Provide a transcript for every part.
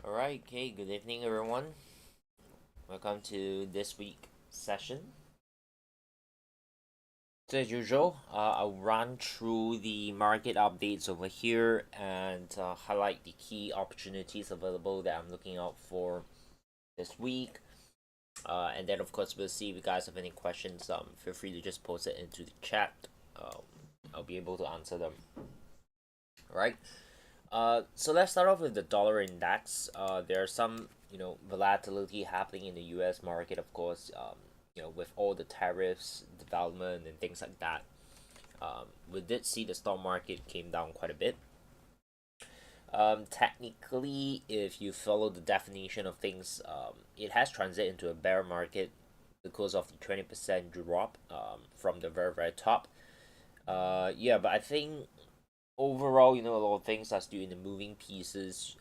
Alright, okay, good evening everyone. Welcome to this week's session. So as usual, I'll run through the market updates over here and highlight the key opportunities available that I'm looking out for this week. And then of course we'll see if you guys have any questions. Feel free to just post it into the chat. I'll be able to answer them. Alright. So let's start off with the dollar index. There's some volatility happening in the U.S. market, of course. With all the tariffs development and things like that. We did see the stock market came down quite a bit. Technically, if you follow the definition of things, it has transited into a bear market because of the 20% drop from the very top. But I think overall, a lot of things are still in the moving pieces,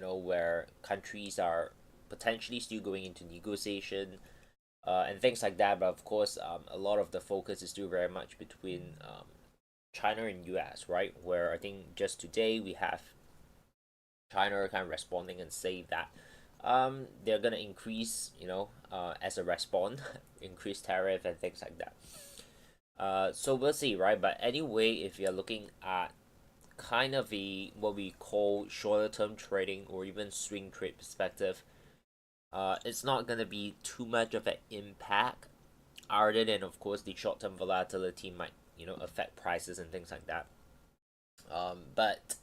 where countries are potentially still going into negotiation and things like that. But of course, a lot of the focus is still very much between China and US, right? Where I think just today we have China kind of responding and say that they're gonna increase, as a response, increase tariff and things like that. So we'll see, right? But anyway, if you're looking at kind of a what we call shorter term trading or even swing trade perspective, it's not gonna be too much of an impact, other than of course the short term volatility might affect prices and things like that. But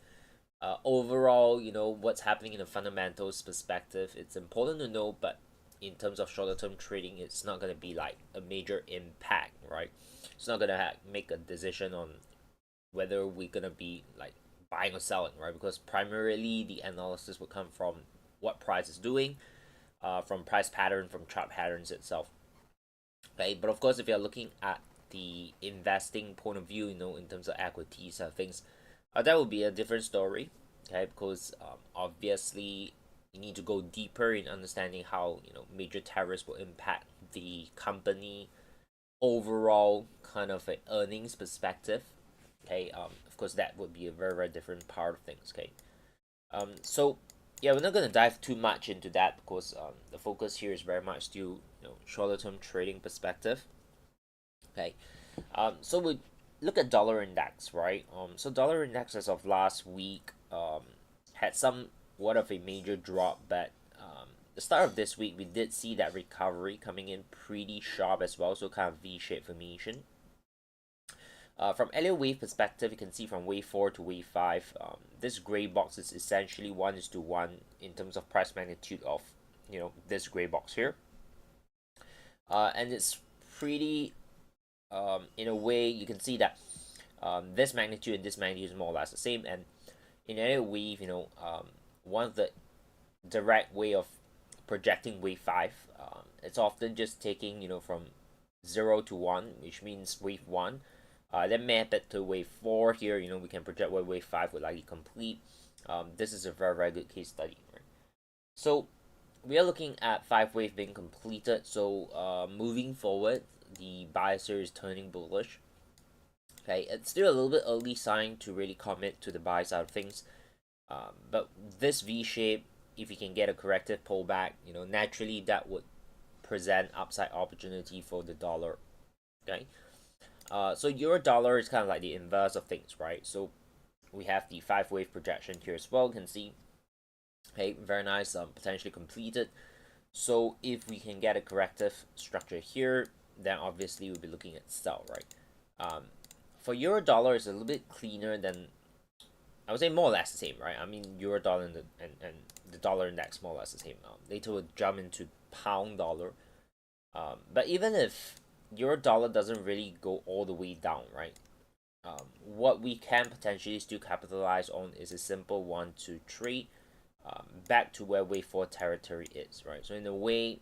overall, what's happening in the fundamentals perspective, it's important to know. But in terms of shorter term trading, it's not gonna be like a major impact, right? It's not gonna make a decision on whether we're gonna be like buying or selling, right? Because primarily the analysis will come from what price is doing, from price pattern, from chart patterns itself. Okay, but of course, if you're looking at the investing point of view, in terms of equities and things, that would be a different story. Okay, because obviously you need to go deeper in understanding how major tariffs will impact the company overall kind of a earnings perspective. Okay, of course that would be a very different part of things. Okay, so yeah, we're not gonna dive too much into that because the focus here is very much still shorter term trading perspective. Okay, so we look at dollar index, right? So dollar index as of last week had somewhat of a major drop, but the start of this week we did see that recovery coming in pretty sharp as well, so kind of V-shaped formation. From Elliott wave perspective, you can see from wave 4 to wave 5, this gray box is essentially 1:1 in terms of price magnitude of this gray box here. And it's pretty, in a way, you can see that this magnitude and this magnitude is more or less the same. And in Elliott wave, one of the direct way of projecting wave 5, it's often just taking from 0 to 1, which means wave 1. Then map it to wave 4 here. We can project what wave 5 would likely complete. This is a very good case study, right? So we are looking at 5 wave being completed. So moving forward, the bias here is turning bullish. Okay, it's still a little bit early sign to really commit to the buy side of things. But this V shape, if you can get a corrective pullback, naturally that would present upside opportunity for the dollar. Okay. So euro dollar is kind of like the inverse of things, right? So we have the 5 wave projection here as well. You can see, okay, very nice, potentially completed. So if we can get a corrective structure here, then obviously we'll be looking at sell, right? For euro dollar, is a little bit cleaner than, I would say more or less the same, right? I mean, euro dollar and the dollar index more or less the same. Later we'll jump into pound dollar. But even if euro dollar doesn't really go all the way down, right? What we can potentially still capitalize on is a simple 1-2 trade back to where wave 4 territory is, right? So in a way,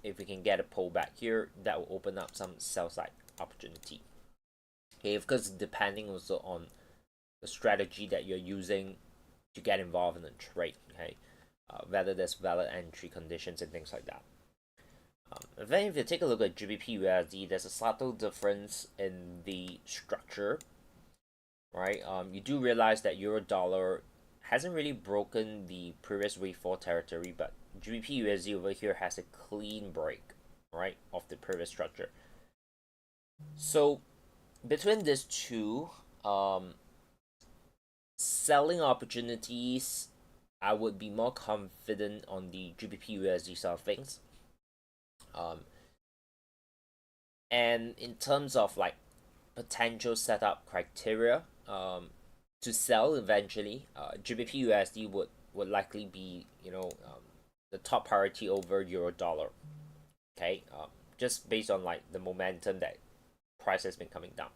if we can get a pullback here, that will open up some sell side opportunity. Okay, of course, depending also on the strategy that you're using to get involved in the trade. Okay, whether there's valid entry conditions and things like that. Then if you take a look at GBP USD, there's a subtle difference in the structure, right? You do realize that euro dollar hasn't really broken the previous wave 4 territory, but GBP USD over here has a clean break, right, of the previous structure. So between these two, selling opportunities, I would be more confident on the GBP USD side of things. And in terms of like potential setup criteria, to sell eventually, GBP USD would likely be the top priority over Euro Dollar. Okay, just based on like the momentum that price has been coming down.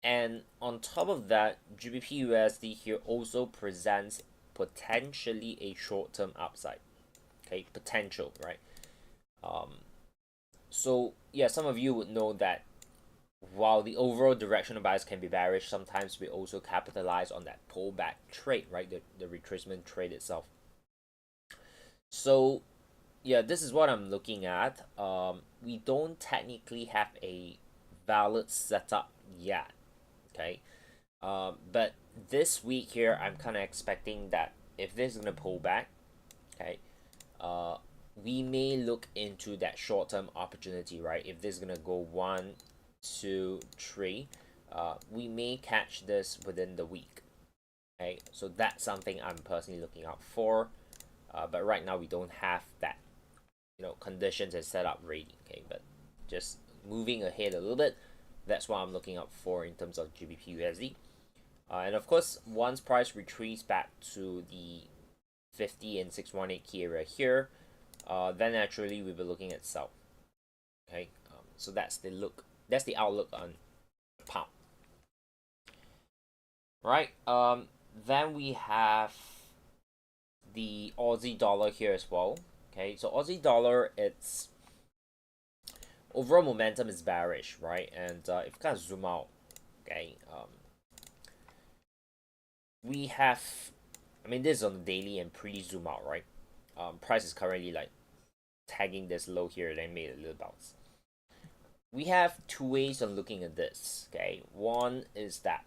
And on top of that, GBP USD here also presents potentially a short-term upside. Okay, potential, right? So yeah, some of you would know that while the overall direction of bias can be bearish, sometimes we also capitalize on that pullback trade, right? The retracement trade itself. So yeah, this is what I'm looking at. We don't technically have a valid setup yet, okay? But this week here, I'm kind of expecting that if this is gonna pull back, okay, we may look into that short-term opportunity, right? If this is gonna go 1, 2, 3, we may catch this within the week. Okay, so that's something I'm personally looking out for. But right now we don't have that, conditions and setup ready. Okay, but just moving ahead a little bit, that's what I'm looking out for in terms of GBP USD. And of course, once price retreats back to the 50 and 618 key area here, then naturally we'll be looking at sell. Okay, so that's the outlook on pound. Right. Then we have the Aussie dollar here as well. Okay, so Aussie dollar, its overall momentum is bearish, right? And if you kind of zoom out, okay, we have, I mean, this is on the daily and pretty zoom out, right? Price is currently like tagging this low here, then made a little bounce. We have two ways on looking at this. Okay, one is that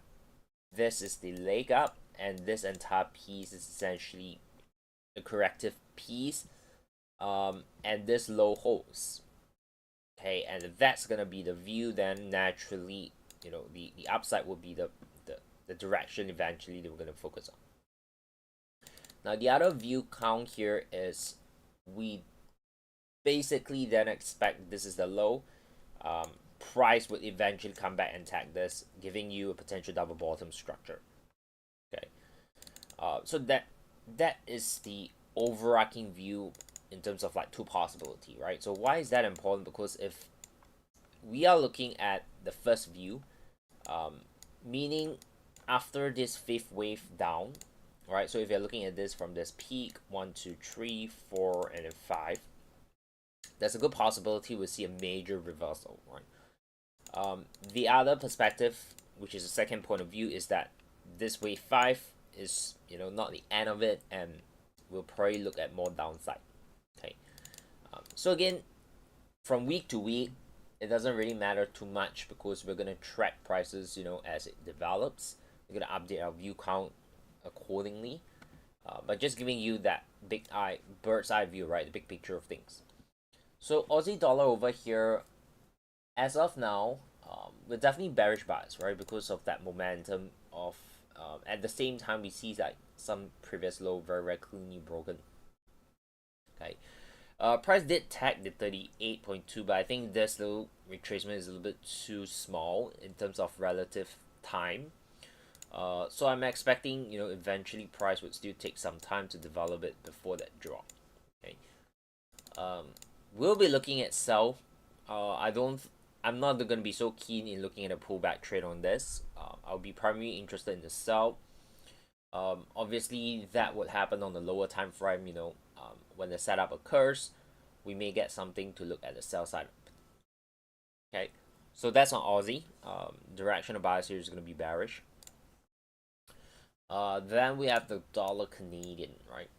this is the leg up, and this entire piece is essentially a corrective piece, and this low holds. Okay, and if that's gonna be the view, then naturally, the upside will be the direction eventually that we're gonna focus on. Now the other view count here is we basically then expect this is the low. Price would eventually come back and tag this, giving you a potential double bottom structure. Okay, so that is the overarching view in terms of like two possibility, right? So why is that important? Because if we are looking at the first view, meaning after this fifth wave down, right? So if you're looking at this from this peak 1, 2, 3, 4, and then 5, there's a good possibility we'll see a major reversal, right? The other perspective, which is the second point of view, is that this wave 5 is not the end of it, and we'll probably look at more downside. Okay, so again, from week to week, it doesn't really matter too much because we're gonna track prices as it develops. We're gonna update our view count accordingly, but just giving you that bird's eye view, right? The big picture of things. So Aussie dollar over here, as of now, we're definitely bearish bias, right? Because of that momentum of, at the same time we see like some previous low very cleanly broken. Okay, price did tag the 38.2, but I think this little retracement is a little bit too small in terms of relative time. So I'm expecting eventually price would still take some time to develop it before that drop. Okay, we'll be looking at sell. I'm not going to be so keen in looking at a pullback trade on this. I'll be primarily interested in the sell. Obviously that would happen on the lower time frame. When the setup occurs, we may get something to look at the sell side. Okay, so that's on Aussie. Direction of bias here is going to be bearish. Then we have the dollar Canadian, right?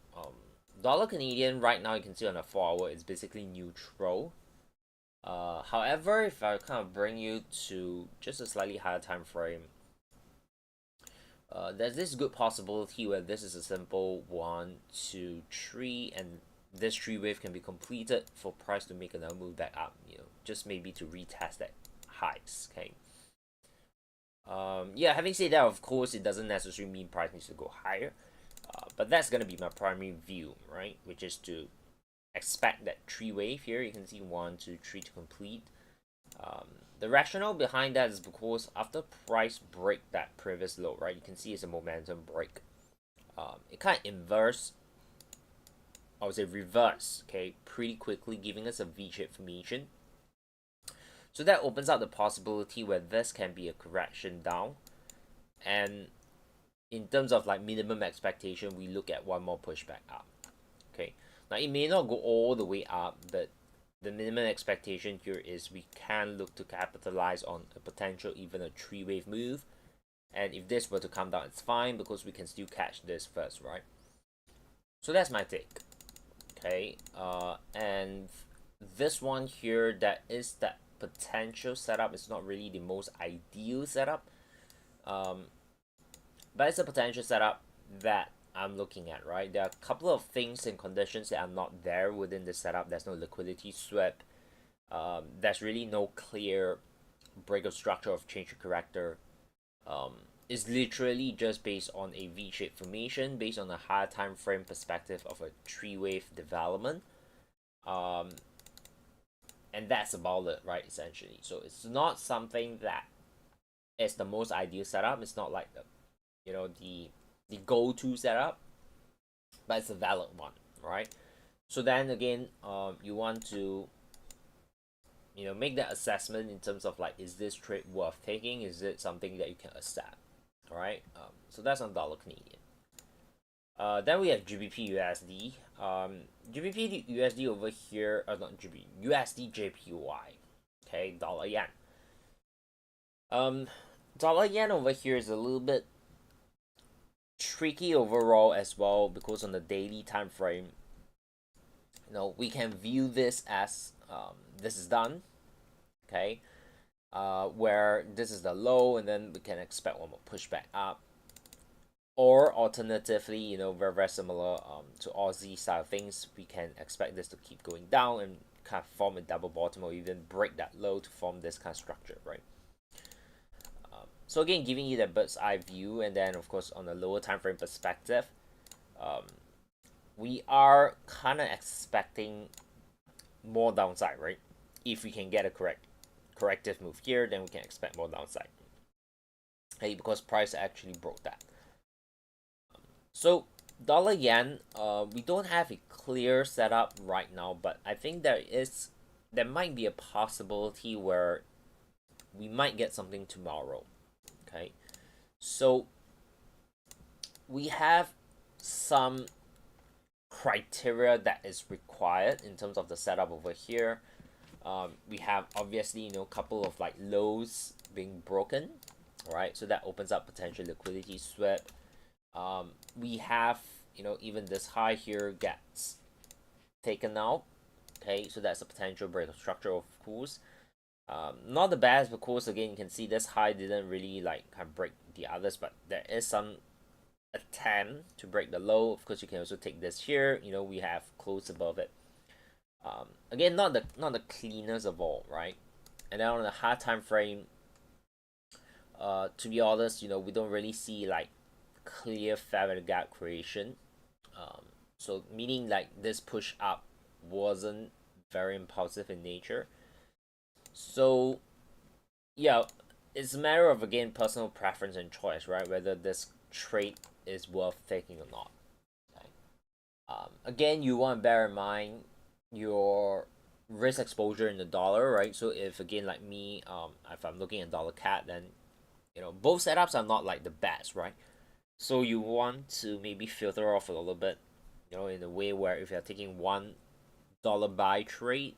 Dollar Canadian right now, you can see on the 4-hour, is basically neutral. However, if I kind of bring you to just a slightly higher time frame, There's this good possibility where this is a simple 1, 2, 3, and this 3 wave can be completed for price to make another move back up, just maybe to retest that highs. Okay. Yeah, having said that, of course, it doesn't necessarily mean price needs to go higher, but that's gonna be my primary view, right? Which is to expect that 3 wave here. You can see 1, 2, 3 to complete. The rationale behind that is because after price break that previous low, right, you can see it's a momentum break. It kind of inverse, I would say reverse, okay, pretty quickly, giving us a V-shaped formation. So that opens up the possibility where this can be a correction down, and in terms of like minimum expectation, we look at one more pushback up. Okay, now it may not go all the way up, but the minimum expectation here is we can look to capitalize on a potential even a 3 wave move, and if this were to come down, it's fine because we can still catch this first, right? So that's my take. Okay, and this one here, that is that potential setup. It's not really the most ideal setup, but it's a potential setup that I'm looking at, right? There are a couple of things and conditions that are not there within the setup. There's no liquidity sweep. There's really no clear break of structure of change of character. It's literally just based on a V-shaped formation, based on a higher time frame perspective of a 3 wave development. And that's about it, right? Essentially, so it's not something that is the most ideal setup. It's not like the the go-to setup, but it's a valid one, right? So then again, you want to make that assessment in terms of like, is this trade worth taking? Is it something that you can accept? All right. So that's on dollar Canadian. Then we have GBP USD. GBP USD over here, not GB USD JPY. Okay, dollar yen. Dollar yen over here is a little bit tricky overall as well, because on the daily time frame, we can view this as this is done, okay, where this is the low, and then we can expect one more pushback up, or alternatively, very, very similar to Aussie side of things, we can expect this to keep going down and kind of form a double bottom, or even break that low to form this kind of structure, right? So again, giving you the bird's eye view, and then of course on a lower time frame perspective, we are kind of expecting more downside, right? If we can get a corrective move here, then we can expect more downside. Okay, because price actually broke that. So dollar yen, we don't have a clear setup right now, but I think there might be a possibility where we might get something tomorrow. Okay, so we have some criteria that is required in terms of the setup over here. We have obviously a couple of like lows being broken, right? So that opens up potential liquidity sweep. We have even this high here gets taken out. Okay, so that's a potential break of structure, of course. Not the best, because again you can see this high didn't really like kind of break the others, but there is some attempt to break the low. Of course, you can also take this here. We have close above it. Again, not the cleanest of all, right? And then on the high time frame, to be honest, we don't really see like clear fair value gap creation. So meaning like this push up wasn't very impulsive in nature. So yeah, it's a matter of, again, personal preference and choice, right? Whether this trade is worth taking or not. Okay. Again, you want to bear in mind your risk exposure in the dollar, right? So if, again, like me, if I'm looking at dollar CAD, then both setups are not like the best, right? So you want to maybe filter off a little bit, in a way where if you're taking $1 buy trade,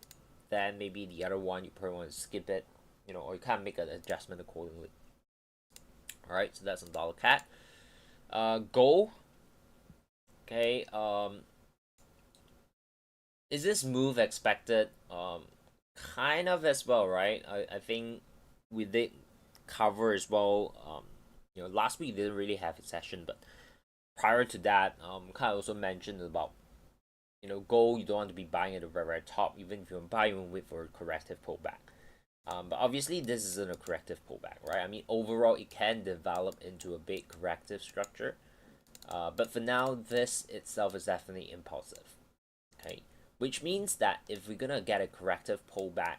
then maybe the other one you probably want to skip it, or you can't make an adjustment accordingly. All right, so that's on dollar CAD. Gold. Okay. Is this move expected? Kind of as well, right? I think we did cover as well. last week didn't really have a session, but prior to that, kind of also mentioned about gold. You don't want to be buying at the very, very top, even if you buy, even wait for a corrective pullback. But obviously, this isn't a corrective pullback, right? I mean, overall, it can develop into a big corrective structure. But for now, this itself is definitely impulsive, okay? Which means that if we're gonna get a corrective pullback,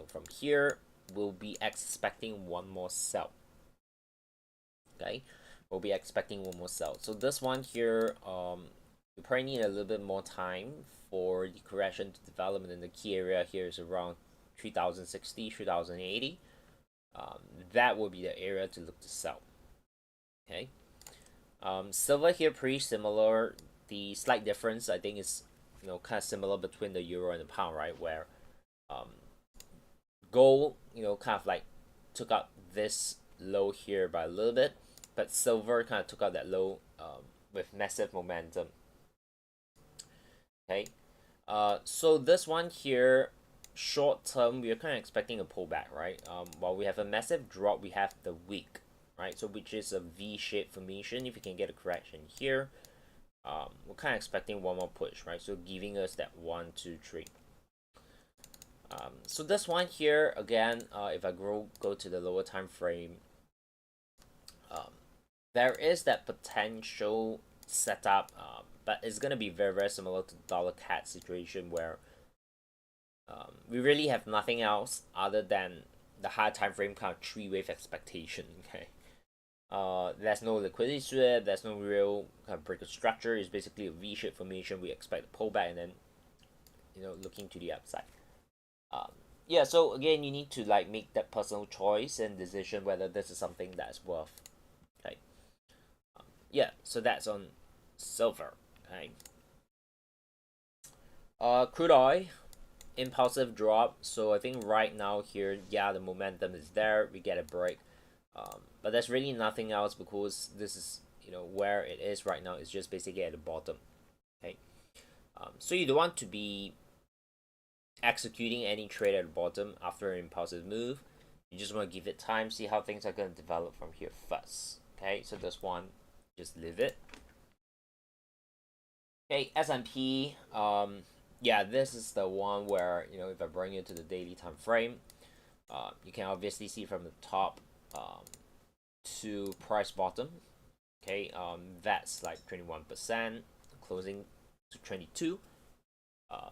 from here, we'll be expecting one more sell, okay? We'll be expecting one more sell. So this one here, you probably need a little bit more time for the correction to develop, and the key area here is around 3060, 3080. That will be the area to look to sell, okay? Silver here pretty similar. The slight difference I think is kind of similar between the euro and the pound, right? Where gold kind of like took out this low here by a little bit, but silver kind of took out that low with massive momentum. Okay, so this one here, short term, we are kind of expecting a pullback, right? While we have a massive drop, we have the wick, right? So which is a V-shaped formation. If you can get a correction here, we're kind of expecting one more push, right? So giving us that 1, 2, 3. So this one here again, if I go to the lower time frame, there is that potential setup, but it's gonna be very, very similar to the dollar cat situation where we really have nothing else other than the higher time frame kind of three-wave expectation. Okay, there's no liquidity sweep, there's no real kind of breaker structure. It's basically a V-shaped formation. We expect a pullback and then looking to the upside. Yeah, so again, you need to like make that personal choice and decision whether this is something that's worth. Okay. Yeah, so that's on silver. Okay. Crude oil, impulsive drop. So I think right now here, yeah, the momentum is there. We get a break, but there's really nothing else because this is where it is right now. It's just basically at the bottom. Okay. So you don't want to be executing any trade at the bottom after an impulsive move. You just want to give it time, see how things are going to develop from here first. Okay, so this one, just leave it. Okay, S&P, yeah, this is the one where if I bring it to the daily time frame, you can obviously see from the top to price bottom. Okay, that's like 21%, closing to 22.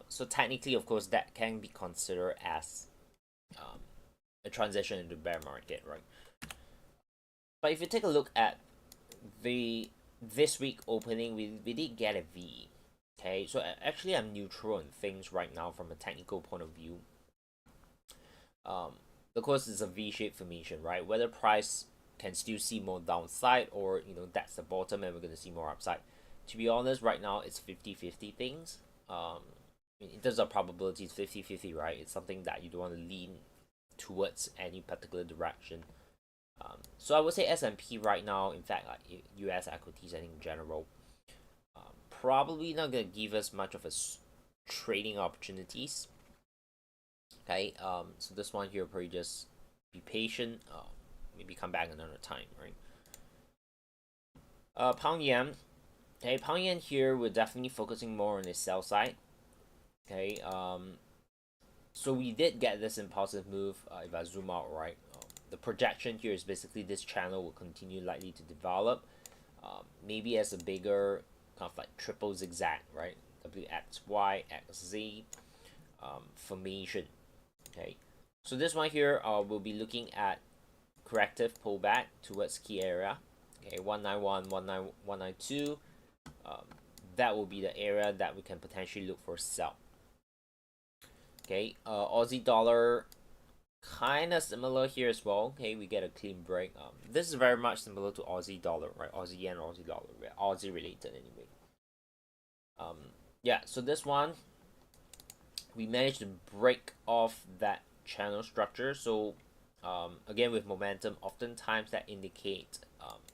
So technically, of course, that can be considered as a transition into bear market, right? But if you take a look at this week opening, we did get a V. Okay, so actually I'm neutral on things right now from a technical point of view. Because it's a V-shaped formation, right? Whether price can still see more downside or that's the bottom and we're going to see more upside. To be honest, right now it's 50-50 things. In terms of probability, it's 50-50, right? It's something that you don't want to lean towards any particular direction. So I would say S&P right now, in fact, like US equities and in general, probably not going to give us much of a trading opportunities. Okay, so this one here, probably just be patient, maybe come back another time, right? Pound yen. Okay, pound yen here, we're definitely focusing more on the sell side. Okay, so we did get this impulsive move. If I zoom out, right, the projection here is basically this channel will continue likely to develop, maybe as a bigger kind of like triple zigzag, right? WXY, XZ formation. Okay, so this one here, we'll be looking at corrective pullback towards key area. Okay, 191, 192. That will be the area that we can potentially look for sell. Okay, Aussie dollar, kind of similar here as well. Okay, we get a clean break. This is very much similar to Aussie dollar, right? Aussie yen, Aussie dollar, Aussie related anyway. Yeah, so this one, we managed to break off that channel structure. So again, with momentum, oftentimes that indicates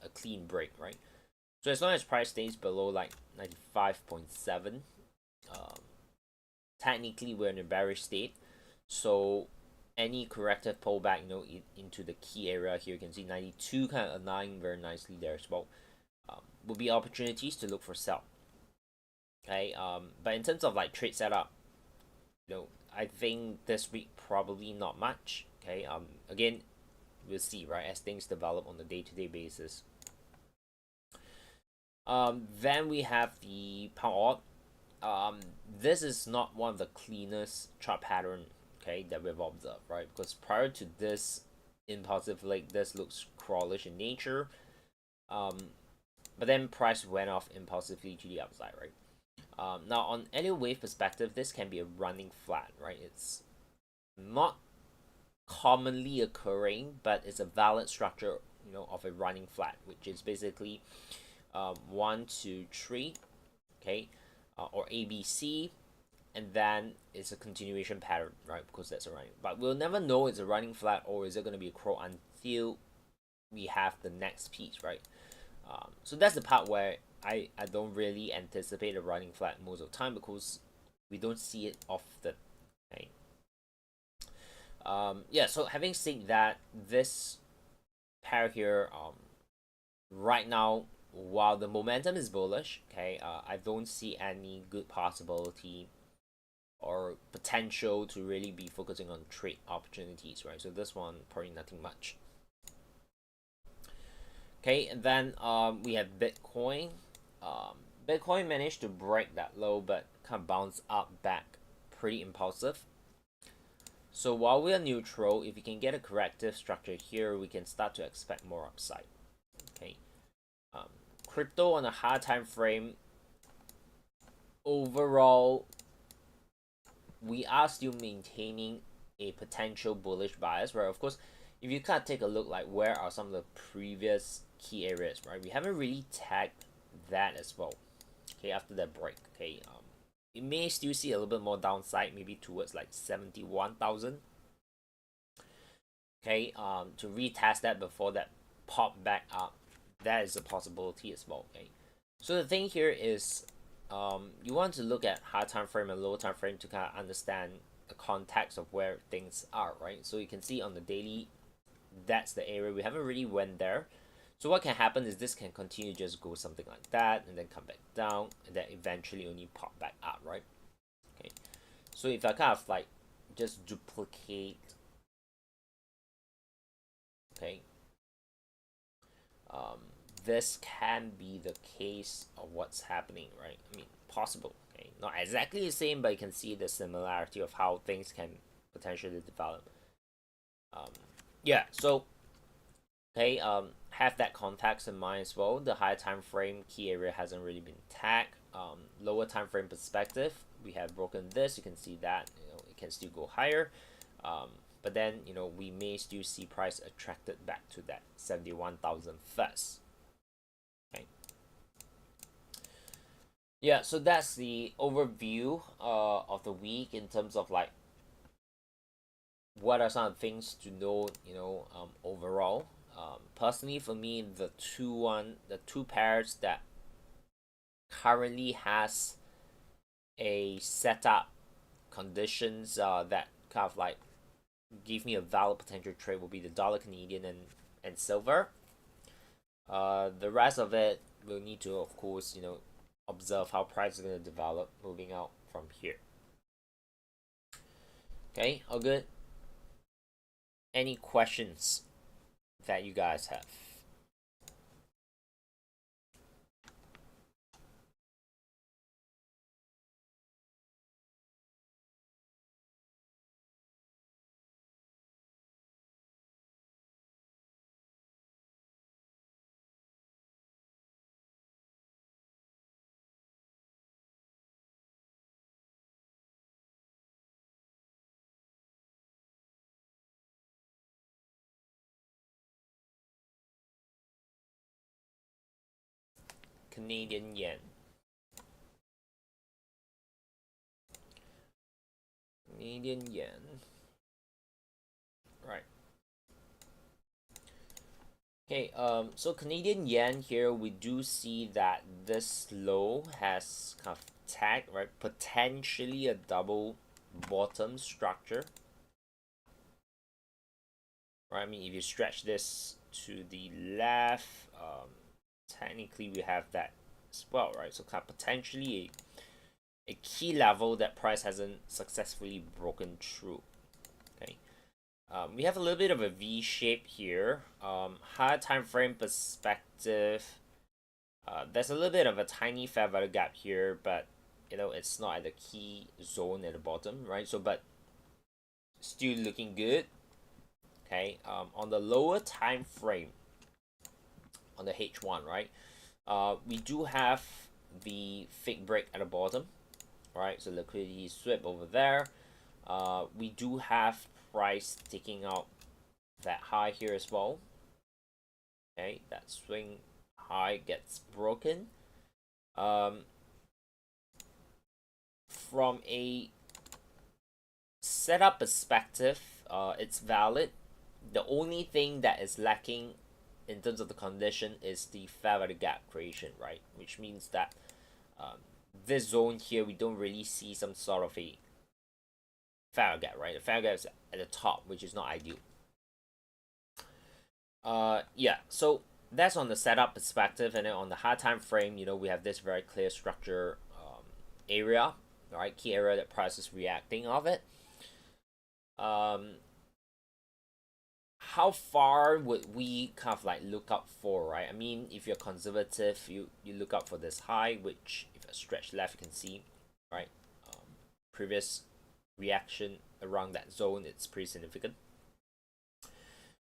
a clean break, right? So as long as price stays below like 95.7, technically we're in a bearish state. So any corrective pullback, into the key area here. You can see 92 kind of aligning very nicely there as well. Will be opportunities to look for sell. Okay, but in terms of like trade setup, I think this week probably not much. Okay, again, we'll see, right, as things develop on a day-to-day basis. Then we have the pound odd. This is not one of the cleanest chart pattern, okay, that we've observed, right? Because prior to this impulsive leg, this looks crawlish in nature. But then price went off impulsively to the upside, right? Now on Elliott wave perspective, this can be a running flat, right? It's not commonly occurring, but it's a valid structure, of a running flat, which is basically 1, 2, 3, okay, or ABC, and then it's a continuation pattern, right? Because that's a running, but we'll never know it's a running flat or is it going to be a crow until we have the next piece, right? So that's the part where I don't really anticipate a running flat most of the time because we don't see it often. Okay. Yeah. So having said that, this pair here, right now, while the momentum is bullish, okay, I don't see any good possibility or potential to really be focusing on trade opportunities, right? So this one probably nothing much. Okay, and then we have Bitcoin. Bitcoin managed to break that low, but kind of bounced up back pretty impulsive. So while we are neutral, if we can get a corrective structure here, we can start to expect more upside. Okay, crypto on a high time frame. Overall, we are still maintaining a potential bullish bias, right? Of course, if you kind of take a look, like where are some of the previous key areas, right? We haven't really tagged that as well. Okay, after that break, okay, you may still see a little bit more downside, maybe towards like 71,000. Okay, to retest that before that pop back up, that is a possibility as well. Okay, so the thing here is, you want to look at high time frame and low time frame to kind of understand the context of where things are, right? So you can see on the daily, that's the area we haven't really went there. So what can happen is this can continue to just go something like that and then come back down and then eventually only pop back up, right? Okay, so if I kind of like just duplicate, okay, this can be the case of what's happening, right? I mean, possible, okay, not exactly the same, but you can see the similarity of how things can potentially develop. Yeah, so okay, have that context in mind as well. The higher time frame key area hasn't really been tagged. Lower time frame perspective, we have broken this. You can see that it can still go higher, but then we may still see price attracted back to that 71,000 first. Okay. Yeah, so that's the overview of the week in terms of like what are some things to know, overall. Personally, for me, the two pairs that currently has a setup conditions that kind of like give me a valid potential trade will be the dollar Canadian and silver. The rest of it will need to, of course, observe how price is going to develop moving out from here. Okay, all good. Any questions that you guys have? Canadian yen. Canadian yen. Right. Okay, so Canadian yen here, we do see that this low has kind of tagged, right? Potentially a double bottom structure. right? I mean, if you stretch this to the left, technically we have that as well, right? So kind of potentially a key level that price hasn't successfully broken through. Okay, we have a little bit of a V shape here. Higher time frame perspective, there's a little bit of a tiny fair value gap here, but it's not at the key zone at the bottom, right? So, but still looking good. Okay, on the lower time frame, on the H1, right? We do have the fake break at the bottom, right? So liquidity sweep over there. We do have price taking out that high here as well. Okay, that swing high gets broken. From a setup perspective, it's valid. The only thing that is lacking in terms of the condition is the fair value gap creation, right? Which means that this zone here, we don't really see some sort of a fair value gap, right? The fair value gap is at the top, which is not ideal. Yeah, so that's on the setup perspective, and then on the high time frame, we have this very clear structure area, right? Key area that price is reacting of it. How far would we kind of like look up for, right? I mean, if you're conservative, you look up for this high, which if I stretch left, you can see, right? Previous reaction around that zone, it's pretty significant.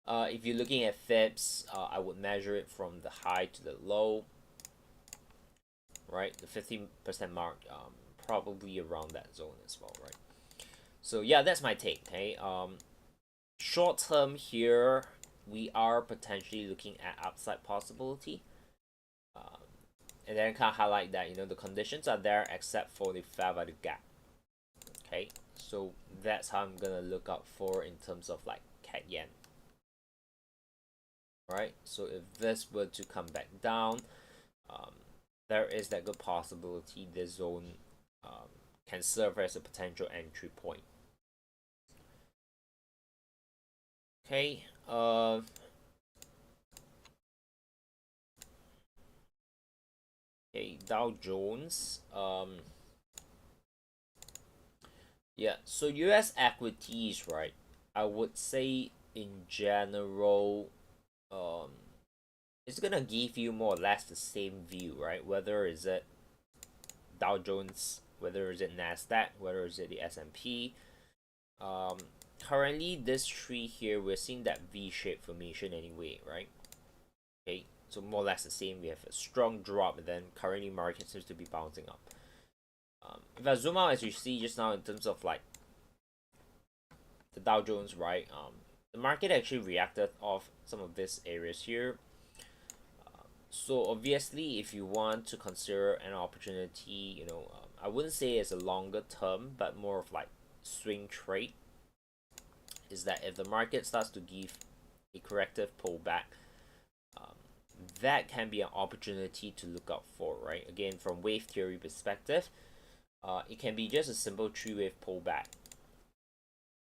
If you're looking at Fibs, I would measure it from the high to the low, right? The 15% mark, probably around that zone as well, right? So yeah, that's my take. Okay. Short term here, we are potentially looking at upside possibility. And then kind of highlight that the conditions are there except for the fair value gap. Okay, so that's how I'm gonna look out for in terms of like CAD yen. Right, so if this were to come back down, there is that good possibility this zone can serve as a potential entry point. Okay, okay, Dow Jones. Yeah, so US equities, right? I would say in general, it's gonna give you more or less the same view, right? Whether is it Dow Jones, whether is it Nasdaq, whether is it the S&P. Currently this tree here, we're seeing that V-shaped formation anyway, right? Okay, so more or less the same. We have a strong drop, and then currently market seems to be bouncing up. If I zoom out, as you see just now in terms of like the Dow Jones, right? The market actually reacted off some of these areas here. So obviously, if you want to consider an opportunity, I wouldn't say it's a longer term, but more of like swing trade, is that if the market starts to give a corrective pullback, that can be an opportunity to look out for, right? Again, from wave theory perspective, it can be just a simple 3-wave pullback.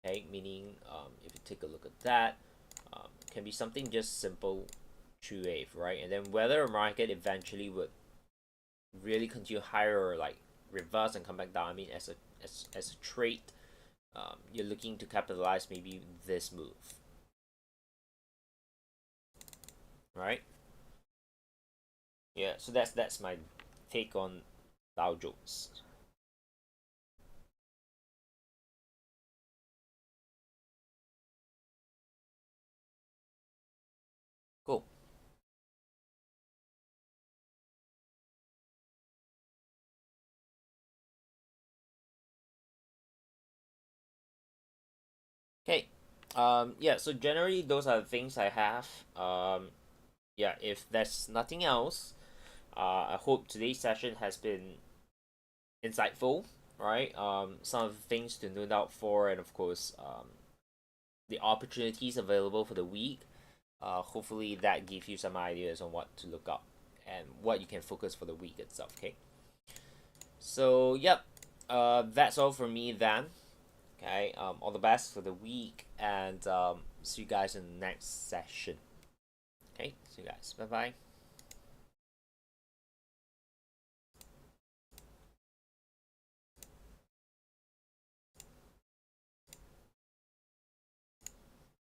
Okay, meaning if you take a look at that, it can be something just simple 3-wave, right? And then whether a market eventually would really continue higher or like reverse and come back down, I mean, as a trade, you're looking to capitalize maybe this move, right? Yeah, so that's my take on Dow Jones. Cool. Okay. Yeah, so generally those are the things I have. Yeah, if there's nothing else, I hope today's session has been insightful, right? Some of the things to note out for, and of course, the opportunities available for the week. Hopefully that gives you some ideas on what to look up and what you can focus for the week itself. Okay. So yep, that's all for me then. Okay. All the best for the week, and See you guys in the next session. Okay, see you guys. Bye bye.